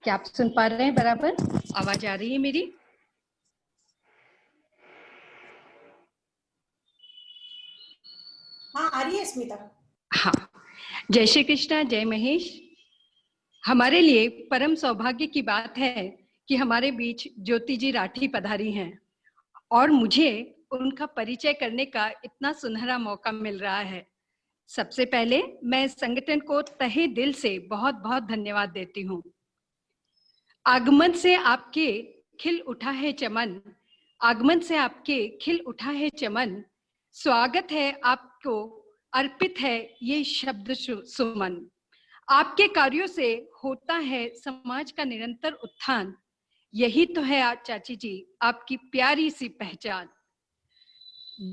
क्या आप सुन पा रहे हैं बराबर? आवाज आ रही है मेरी? हाँ, आ रही है स्मिता। हाँ, जय श्री कृष्णा, जय महेश। हमारे लिए परम सौभाग्य की बात है कि हमारे बीच ज्योति जी राठी पधारी हैं और मुझे उनका परिचय करने का इतना सुनहरा मौका मिल रहा है। सबसे पहले मैं संगठन को तहे दिल से बहुत बहुत धन्यवाद देती हूँ। आगमन से आपके खिल उठा है चमन, आगमन से आपके खिल उठा है चमन, स्वागत है आपको अर्पित है ये शब्द सुमन। आपके कार्यों से होता है समाज का निरंतर उत्थान, यही तो है चाची जी आपकी प्यारी सी पहचान।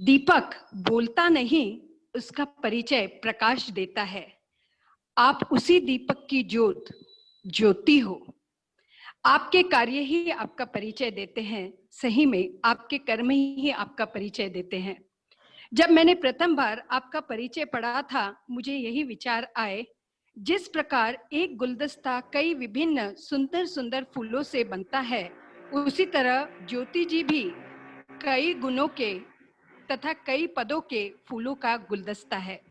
दीपक बोलता नहीं, उसका परिचय प्रकाश देता है। आप उसी दीपक की ज्योत ज्योति हो। आपके कार्य ही आपका परिचय देते हैं, सही में आपके कर्म ही आपका परिचय देते हैं। जब मैंने प्रथम बार आपका परिचय पढ़ा था, मुझे यही विचार आए, जिस प्रकार एक गुलदस्ता कई विभिन्न सुंदर सुंदर फूलों से बनता है, उसी तरह ज्योति जी भी कई गुणों के तथा कई पदों के फूलों का गुलदस्ता है।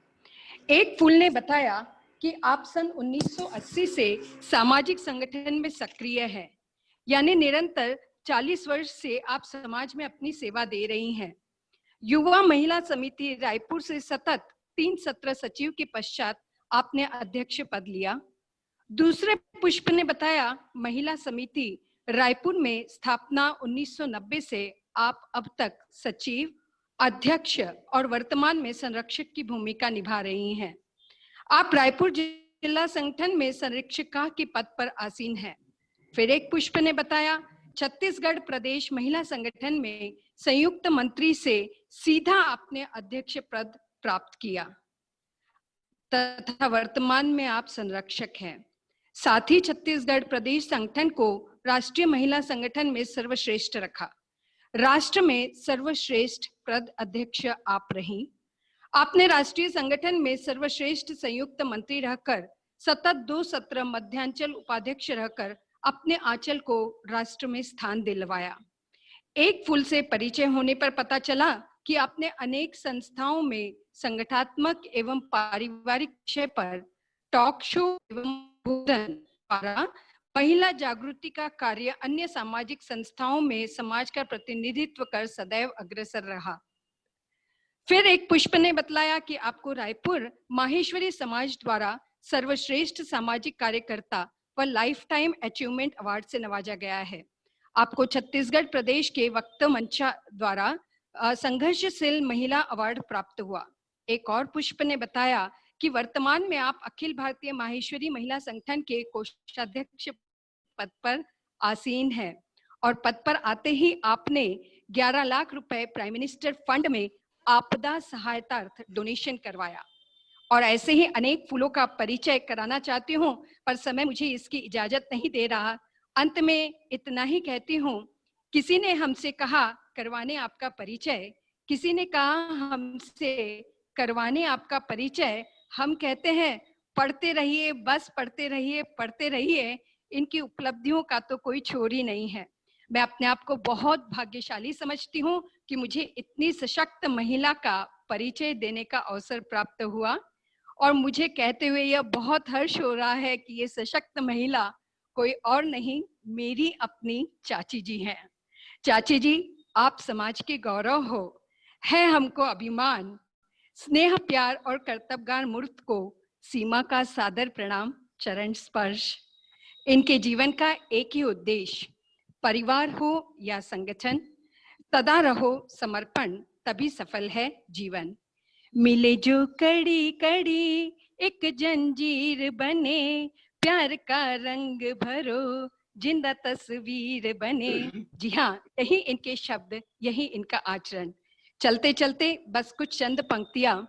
एक फूल ने बताया कि आप सन 1980 से सामाजिक संगठन में सक्रिय हैं, यानी निरंतर 40 वर्ष से आप समाज में अपनी सेवा दे रही हैं। युवा महिला समिति रायपुर से सतत 3 सत्र सचिव के पश्चात आपने अध्यक्ष पद लिया। दूसरे पुष्प ने बताया महिला समिति रायपुर में स्थापना 1990 से आप अब तक सचिव, अध्यक्ष और वर्तमान में संरक्षक की भूमिका निभा रही हैं। आप रायपुर जिला संगठन में संरक्षिका के पद पर आसीन हैं। फिर एक पुष्प ने बताया छत्तीसगढ़ प्रदेश महिला संगठन में संयुक्त मंत्री से सीधा आपने अध्यक्ष पद प्राप्त किया तथा वर्तमान में आप संरक्षक हैं। साथ ही छत्तीसगढ़ प्रदेश संगठन को राष्ट्रीय महिला संगठन में सर्वश्रेष्ठ रखा। राष्ट्र में सर्वश्रेष्ठ पद अध्यक्ष आप रही। आपने राष्ट्रीय संगठन में सर्वश्रेष्ठ संयुक्त मंत्री रहकर सतत 2 सत्र मध्यांचल उपाध्यक्ष रहकर अपने आंचल को राष्ट्र में स्थान दिलवाया। एक फूल से परिचय होने पर पता चला कि आपने अनेक संस्थाओं में संगठनात्मक एवं पारिवारिक विषय पर टॉक शो एवं भोजन द्वारा महिला जागृति का कार्य अन्य सामाजिक संस्थाओं में समाज का प्रतिनिधित्व कर सदैव अग्रसर रहा। फिर एक पुष्प ने बतलाया कि आपको रायपुर माहेश्वरी समाज द्वारा सर्वश्रेष्ठ सामाजिक कार्यकर्ता व लाइफ टाइम अचीवमेंट अवार्ड से नवाजा गया है। आपको छत्तीसगढ़ प्रदेश के वक्ता मंचा द्वारा संघर्षशील महिला अवार्ड प्राप्त हुआ। एक और पुष्प ने बताया कि वर्तमान में आप अखिल भारतीय माहेश्वरी महिला संगठन के कोषाध्यक्ष पद पर आसीन हैं और पद पर आते ही आपने 11 लाख रुपए प्राइम मिनिस्टर फंड में आपदा सहायतार्थ डोनेशन करवाया। और ऐसे ही अनेक फूलों का परिचय कराना चाहती हूँ, पर समय मुझे इसकी इजाजत नहीं दे रहा। अंत में इतना ही कहती हूँ, किसी ने हमसे कहा करवाने आपका परिचय, किसी ने कहा हमसे करवाने आपका परिचय। हम कहते हैं पढ़ते रहिए, बस पढ़ते रहिए, पढ़ते रहिए। इनकी उपलब्धियों का तो कोई छोर ही नहीं है। मैं अपने आप को बहुत भाग्यशाली समझती हूँ कि मुझे इतनी सशक्त महिला का परिचय देने का अवसर प्राप्त हुआ और मुझे कहते हुए यह बहुत हर्ष हो रहा है कि ये सशक्त महिला कोई और नहीं, मेरी अपनी चाची जी हैं। चाची जी, आप समाज के गौरव हो, है हमको अभिमान। स्नेह, प्यार और कर्तव्यगान मूर्त को सीमा का सादर प्रणाम, चरण स्पर्श। इनके जीवन का एक ही उद्देश्य, परिवार हो या संगठन, सदा रहो समर्पण, तभी सफल है जीवन। मिले जो कड़ी कड़ी एक जंजीर बने, प्यार का रंग भरो जिंदा तस्वीर बने। जी हाँ, यही इनके शब्द, यही इनका आचरण। चलते चलते बस कुछ चंद पंक्तियां।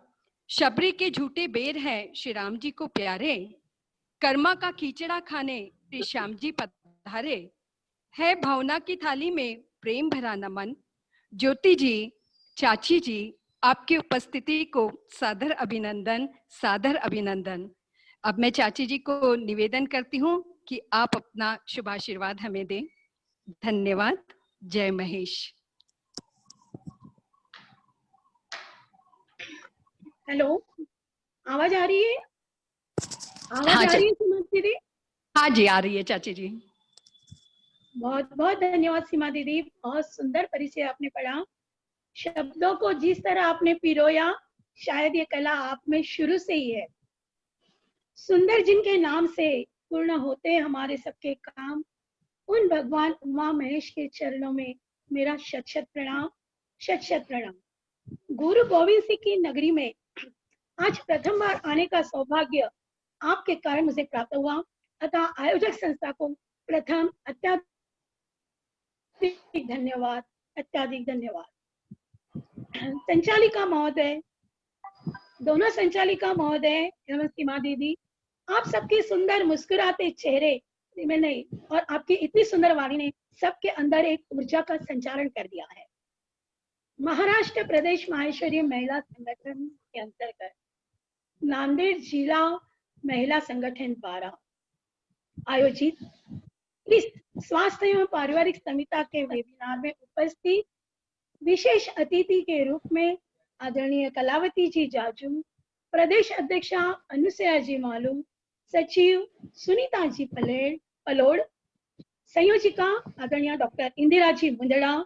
शबरी के झूठे बेर हैं श्री राम जी को प्यारे, कर्मा का खींचड़ा खाने श्री श्याम जी पधारे, है भावना की थाली में प्रेम भरा नमन। ज्योति जी, चाची जी, आपकी उपस्थिति को सादर अभिनंदन, सादर अभिनंदन। अब मैं चाची जी को निवेदन करती हूँ कि आप अपना शुभाशीर्वाद हमें दें। धन्यवाद। जय महेश। हेलो, आवाज आ रही है? आवाज हाँ आ रही है सीमा दीदी? हाँ जी, आ रही है चाची जी। बहुत बहुत धन्यवाद सीमा दीदी, बहुत सुंदर परिचय आपने पढ़ा। शब्दों को जिस तरह आपने पिरोया, शायद ये कला आप में शुरू से ही है। सुंदर जिनके नाम से पूर्ण होते हैं हमारे सबके काम, उन भगवान उमा महेश के चरणों में मेरा शत शत प्रणाम, शत शत प्रणाम। गुरु गोविंद सिंह की नगरी में आज प्रथम बार आने का सौभाग्य आपके कारण मुझे प्राप्त हुआ, अतः आयोजक संस्था को प्रथम अत्याधिक धन्यवाद, अत्याधिक धन्यवाद। संचालिका महोदय, दोनों संचालिका महोदय एवं सीमा दीदी, आप सबके सुंदर मुस्कुराते चेहरे में नहीं और आपकी इतनी सुंदर वाणी ने सबके अंदर एक ऊर्जा का संचारण कर दिया है। महाराष्ट्र प्रदेश माहेश्वरी महिला संगठन के अंतर्गत नांदेड़ जिला महिला संगठन द्वारा आयोजित इस स्वास्थ्य एवं पारिवारिक समिति के वेबिनार में उपस्थित विशेष अतिथि के रूप में आदरणीय कलावती जी जाजू, प्रदेश अध्यक्षा अनुसया जी मालू, सचिव सुनीता जी पलोड़, संयोजिका आदरणीय डॉक्टर इंदिरा जी मुंदड़ा,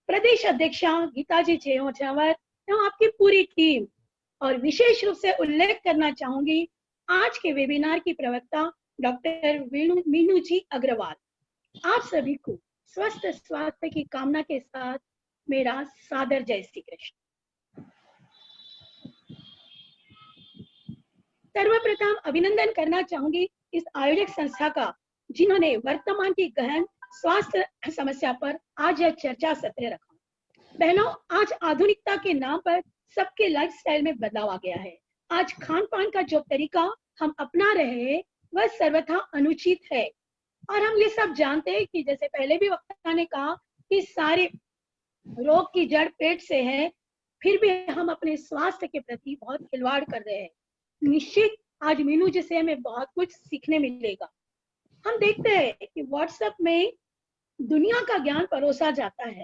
प्रदेश अध्यक्षा गीता जी झेवर एवं आपकी पूरी टीम, और विशेष रूप से उल्लेख करना चाहूंगी आज के वेबिनार की प्रवक्ता डॉक्टर मीनू जी अग्रवाल। आप सभी को स्वस्थ स्वास्थ्य की कामना के साथ मेरा सादर जय श्री कृष्ण। सर्वप्रथम अभिनंदन करना चाहूंगी इस आयोजक संस्था का, जिन्होंने वर्तमान की गहन स्वास्थ्य समस्या पर आज यह चर्चा सत्र रखा। बहनों, आज आधुनिकता के नाम पर सबके लाइफस्टाइल में बदलाव आ गया है। आज खान पान का जो तरीका हम अपना रहे हैं वह सर्वथा अनुचित है, और हम ये सब जानते हैं कि जैसे पहले भी वक्ता ने कहा कि सारे रोग की जड़ पेट से है, फिर भी हम अपने स्वास्थ्य के प्रति बहुत खिलवाड़ कर रहे हैं। निश्चित आज मीनू जी से हमें बहुत कुछ सीखने मिलेगा। हम देखते हैं कि व्हाट्सएप में दुनिया का ज्ञान परोसा जाता है,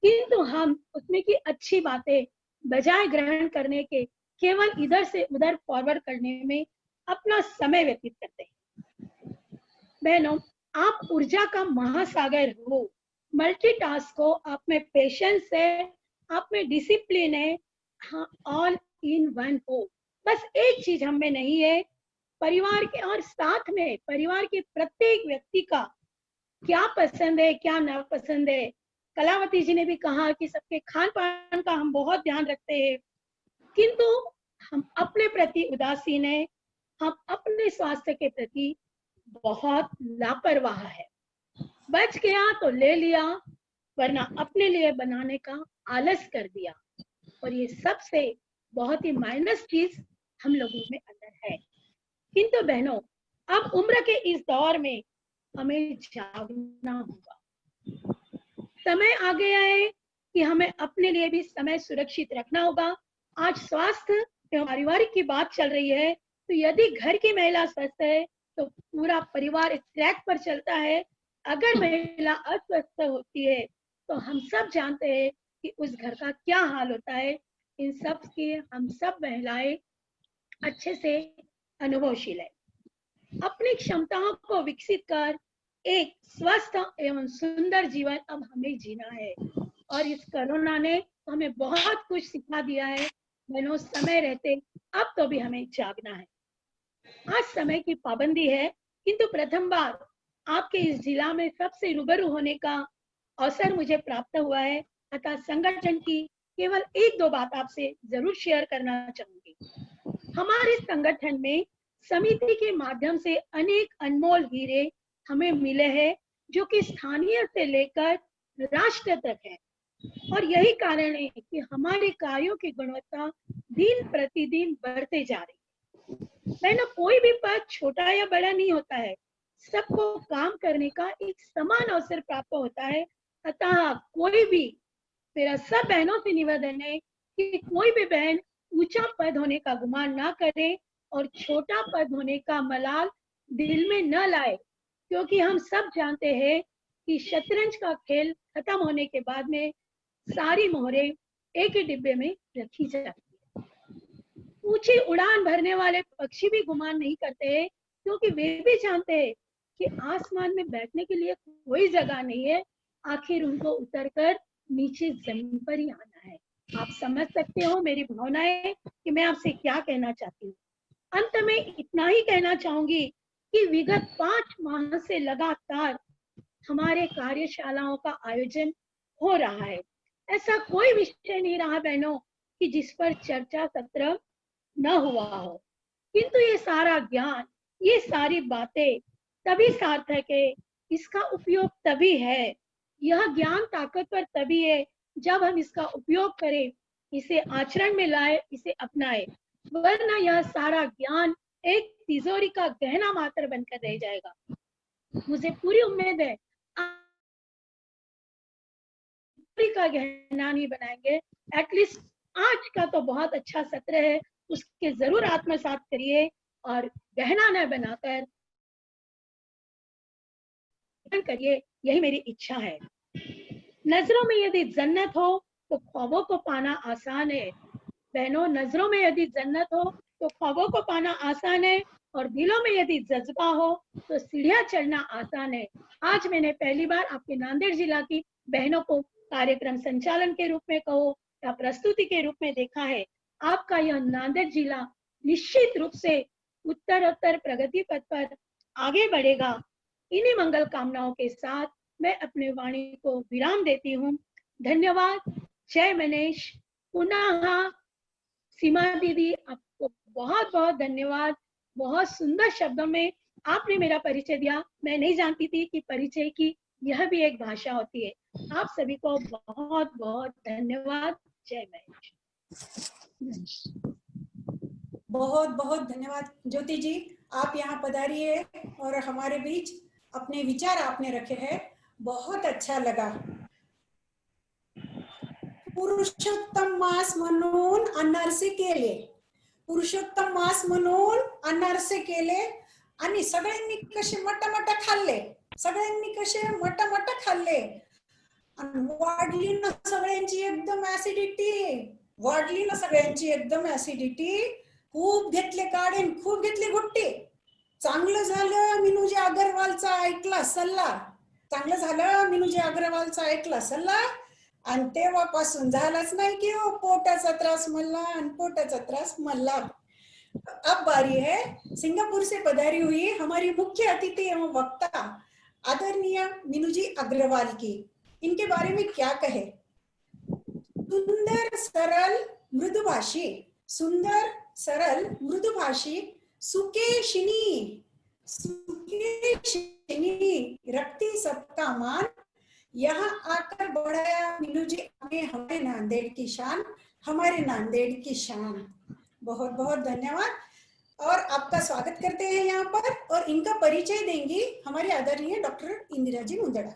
किंतु हम उसमें की अच्छी बातें बजाय ग्रहण करने के केवल इधर से उधर फॉरवर्ड करने में अपना समय व्यतीत करते हैं। बहनों, आप ऊर्जा का महासागर हो, मल्टीटास्क हो, आप में पेशेंस है, आप में डिसिप्लिन है, हाँ, ऑल इन वन हो। बस एक चीज हम में नहीं है, परिवार के और साथ में परिवार के प्रत्येक व्यक्ति का क्या पसंद है, क्या नापसंद है। कलावती जी ने भी कहा कि सबके खान पान का हम बहुत ध्यान रखते हैं, किंतु हम अपने प्रति उदासीन है, हम अपने स्वास्थ्य के प्रति बहुत लापरवाह है। बच गया तो ले लिया, वरना अपने लिए बनाने का आलस कर दिया, और ये सबसे बहुत ही माइनस चीज हम लोगों में अंदर है। किंतु बहनों, अब उम्र के इस दौर में हमें जागना होगा। समय आ गया है कि हमें अपने लिए भी समय सुरक्षित रखना होगा। आज स्वास्थ्य एवं पारिवारिक की बात चल रही है, तो यदि घर की महिला स्वस्थ है तो पूरा परिवार इस ट्रैक पर चलता है। अगर महिला अस्वस्थ होती है तो हम सब जानते हैं कि उस घर का क्या हाल होता है। इन सब के हम सब महिलाएं अच्छे से अनुभवशील है। अपनी क्षमताओं को विकसित कर एक स्वस्थ एवं सुंदर जीवन अब हमें जीना है, और इस कोरोना ने हमें बहुत कुछ सिखा दिया है। बहनों, समय रहते अब तो भी हमें जागना है। आज समय की पाबंदी है, किंतु प्रथम बार आपके इस जिला में सबसे रूबरू होने का अवसर मुझे प्राप्त हुआ है, अतः संगठन की केवल एक दो बात आपसे जरूर शेयर करना चाहूंगी। हमारे संगठन में समिति के माध्यम से अनेक अनमोल हीरे हमें मिले हैं जो कि स्थानीय से लेकर राष्ट्र तक है। और यही कारण है कि हमारे कार्यों की गुणवत्ता दिन प्रतिदिन बढ़ते जा रही है। बहनों, कोई भी पद छोटा या बड़ा नहीं होता है, सबको काम करने का एक समान अवसर प्राप्त होता है। अतः कोई भी, मेरा सब बहनों से निवेदन है कि कोई भी बहन ऊंचा पद होने का गुमान ना करे और छोटा पद होने का मलाल दिल में न लाए, क्योंकि हम सब जानते हैं कि शतरंज का खेल खत्म होने के बाद में सारी मोहरें एक ही डिब्बे में रखी जाती है। ऊंची उड़ान भरने वाले पक्षी भी गुमान नहीं करते हैं, क्योंकि वे भी जानते हैं कि आसमान में बैठने के लिए कोई जगह नहीं है, आखिर उनको उतरकर नीचे जमीन पर ही आना है। आप समझ सकते हो मेरी भावनाएं कि मैं आपसे क्या कहना चाहती हूँ। अंत में इतना ही कहना चाहूंगी कि विगत 5 माह से लगातार हमारे कार्यशालाओं का आयोजन हो रहा है। ऐसा कोई विषय नहीं रहा बहनों कि जिस पर चर्चा सत्र न हुआ हो, किंतु ये सारा ज्ञान, ये सारी बातें तभी सार्थक है, इसका उपयोग तभी है। यह ज्ञान ताकतवर तभी है जब हम इसका उपयोग करें, इसे आचरण में लाए, इसे अपनाए, वरना यह सारा ज्ञान एक तिजोरी का गहना मात्र बनकर रह जाएगा। मुझे पूरी उम्मीद है का गहना नहीं बनाएंगे। एटलीस्ट आज का तो बहुत अच्छा सत्र है, उसके जरूर आत्मसात करिए और गहना न बनाकर करिए, यही मेरी इच्छा है। नजरों में यदि जन्नत हो तो ख्वाबों को पाना आसान है। बहनों, नजरों में यदि जन्नत हो तो ख्वाबों को पाना आसान है, और दिलों में यदि जज्बा हो तो सीढ़ियां चढ़ना आसान है। आज मैंने पहली बार आपके नांदेड़ जिला की बहनों को कार्यक्रम संचालन के रूप में कहो या प्रस्तुति के रूप में देखा है। आपका यह नांदेड़ जिला निश्चित रूप से उत्तरोत्तर प्रगति पथ पर आगे बढ़ेगा। इन्हीं मंगल कामनाओं के साथ मैं अपने वाणी को विराम देती हूँ। धन्यवाद। जय मनेश। पुनः सीमा दीदी, आपको बहुत बहुत धन्यवाद। बहुत सुंदर शब्दों में आपने मेरा परिचय दिया। मैं नहीं जानती थी कि परिचय की यह भी एक भाषा होती है। आप सभी को बहुत बहुत धन्यवाद। जय महेश। बहुत बहुत धन्यवाद ज्योति जी, आप यहाँ पधारी है और हमारे बीच अपने विचार आपने रखे हैं, बहुत अच्छा लगा। पुरुषोत्तम मास म्हणून अनारसे केले, पुरुषोत्तम मास म्हणून अनारसे केले आणि सगळ्यांनी कसे मटामटा खाल्ले, सगळ्यांनी कसे मटामटा खाल्ले आणि वाढली ना सगळ्यांची एकदम ऍसिडिटी, वाढली ना सगळ्यांची एकदम ऍसिडिटी। खूप घेतले काढे, खूप घेतली गुट्टी। चांगलं झालं मीनूजी अग्रवालचा ऐकला सल्ला, चांगलं झालं मीनूजी अग्रवालचा ऐकला सल्ला, आणि तेव्हापासून झालाच नाही की हो पोटाचा त्रास मला, आणि पोटाचा त्रास मला। अब बारी है सिंगापुर से पधारी हुई हमारी मुख्य अतिथि एवं वक्ता आदरणीय मीनूजी अग्रवाल की। इनके बारे में क्या कहे। सुंदर सरल मृदुभाषी, सुंदर सरल मृदुभाषी, सुकेशिनी, सुकेशिनी, रखती सबका मान, यहाँ आकर बढ़ाया मीनूजी ने हमारे नांदेड़ की शान, हमारे नांदेड़ की शान। बहुत बहुत धन्यवाद और आपका स्वागत करते हैं यहाँ पर। और इनका परिचय देंगी हमारी आदरणीय डॉक्टर इंदिरा जी मुंदड़ा।